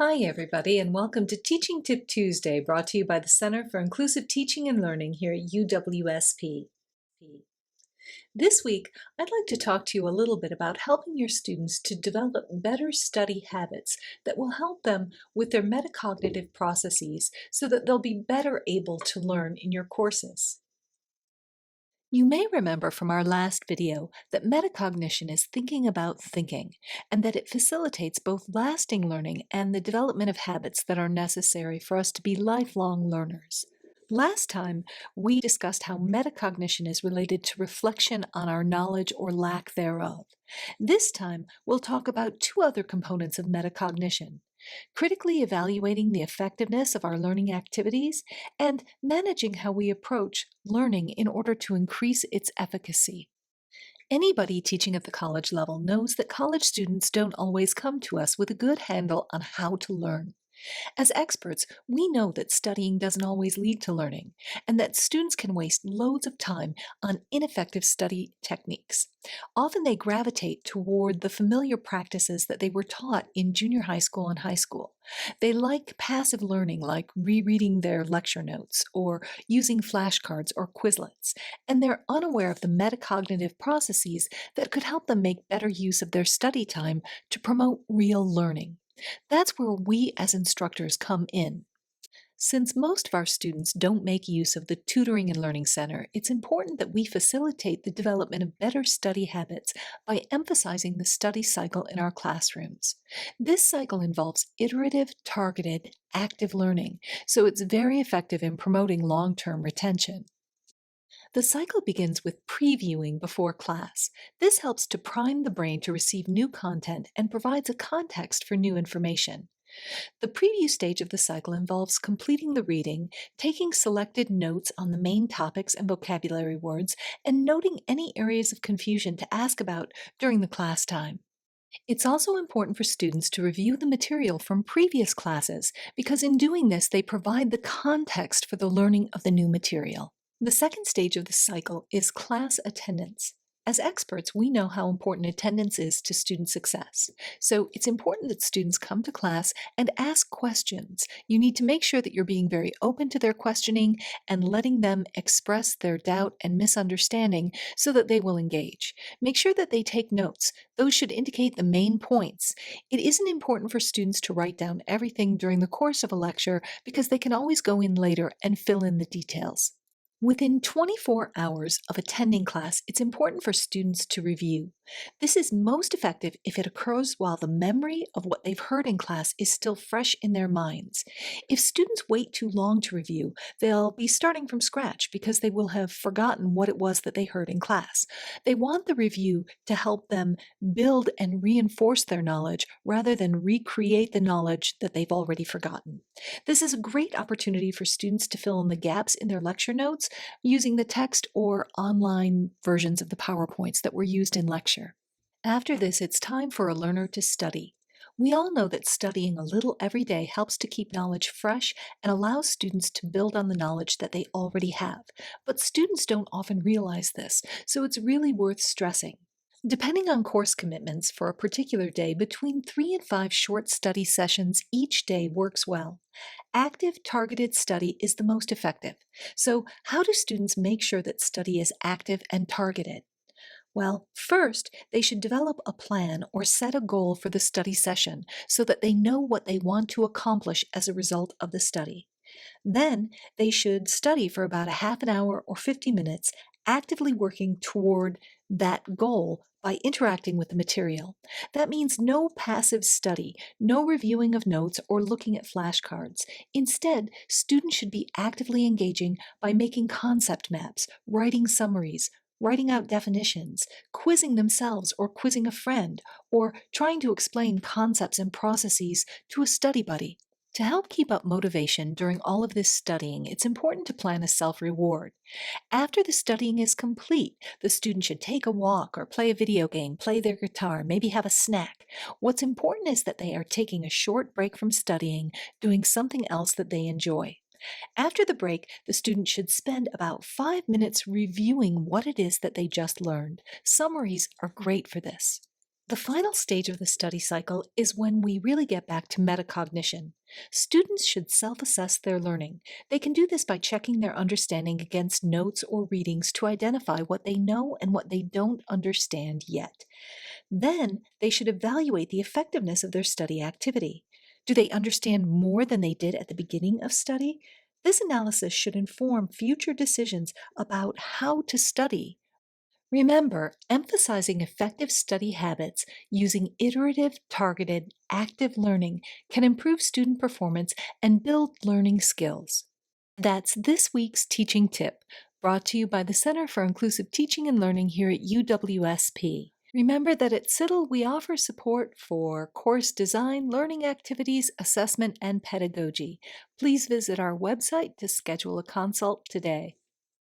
Hi, everybody, and welcome to Teaching Tip Tuesday, brought to you by the Center for Inclusive Teaching and Learning here at UWSP. This week, I'd like to talk to you a little bit about helping your students to develop better study habits that will help them with their metacognitive processes so that they'll be better able to learn in your courses. You may remember from our last video that metacognition is thinking about thinking, and that it facilitates both lasting learning and the development of habits that are necessary for us to be lifelong learners. Last time, we discussed how metacognition is related to reflection on our knowledge or lack thereof. This time, we'll talk about two other components of metacognition: critically evaluating the effectiveness of our learning activities, and managing how we approach learning in order to increase its efficacy. Anybody teaching at the college level knows that college students don't always come to us with a good handle on how to learn. As experts, we know that studying doesn't always lead to learning, and that students can waste loads of time on ineffective study techniques. Often they gravitate toward the familiar practices that they were taught in junior high school and high school. They like passive learning, like rereading their lecture notes or using flashcards or Quizlets, and they're unaware of the metacognitive processes that could help them make better use of their study time to promote real learning. That's where we as instructors come in. Since most of our students don't make use of the Tutoring and Learning Center, it's important that we facilitate the development of better study habits by emphasizing the study cycle in our classrooms. This cycle involves iterative, targeted, active learning, so it's very effective in promoting long-term retention. The cycle begins with previewing before class. This helps to prime the brain to receive new content and provides a context for new information. The preview stage of the cycle involves completing the reading, taking selected notes on the main topics and vocabulary words, and noting any areas of confusion to ask about during the class time. It's also important for students to review the material from previous classes because in doing this, they provide the context for the learning of the new material. The second stage of the cycle is class attendance. As experts, we know how important attendance is to student success. So it's important that students come to class and ask questions. You need to make sure that you're being very open to their questioning and letting them express their doubt and misunderstanding so that they will engage. Make sure that they take notes. Those should indicate the main points. It isn't important for students to write down everything during the course of a lecture because they can always go in later and fill in the details. Within 24 hours of attending class, it's important for students to review. This is most effective if it occurs while the memory of what they've heard in class is still fresh in their minds. If students wait too long to review, they'll be starting from scratch because they will have forgotten what it was that they heard in class. They want the review to help them build and reinforce their knowledge rather than recreate the knowledge that they've already forgotten. This is a great opportunity for students to fill in the gaps in their lecture notes using the text or online versions of the PowerPoints that were used in lecture. After this, it's time for a learner to study. We all know that studying a little every day helps to keep knowledge fresh and allows students to build on the knowledge that they already have. But students don't often realize this, so it's really worth stressing. Depending on course commitments for a particular day, between 3 and 5 short study sessions each day works well. Active, targeted study is the most effective. So, how do students make sure that study is active and targeted? Well, first, they should develop a plan or set a goal for the study session so that they know what they want to accomplish as a result of the study. Then, they should study for about a half an hour or 50 minutes, actively working toward that goal by interacting with the material. That means no passive study, no reviewing of notes or looking at flashcards. Instead, students should be actively engaging by making concept maps, writing summaries, writing out definitions, quizzing themselves or quizzing a friend, or trying to explain concepts and processes to a study buddy. To help keep up motivation during all of this studying, it's important to plan a self-reward. After the studying is complete, the student should take a walk or play a video game, play their guitar, maybe have a snack. What's important is that they are taking a short break from studying, doing something else that they enjoy. After the break, the student should spend about 5 minutes reviewing what it is that they just learned. Summaries are great for this. The final stage of the study cycle is when we really get back to metacognition. Students should self-assess their learning. They can do this by checking their understanding against notes or readings to identify what they know and what they don't understand yet. Then they should evaluate the effectiveness of their study activity. Do they understand more than they did at the beginning of study? This analysis should inform future decisions about how to study. Remember, emphasizing effective study habits using iterative, targeted, active learning can improve student performance and build learning skills. That's this week's teaching tip, brought to you by the Center for Inclusive Teaching and Learning here at UWSP. Remember that at CITL we offer support for course design, learning activities, assessment, and pedagogy. Please visit our website to schedule a consult today.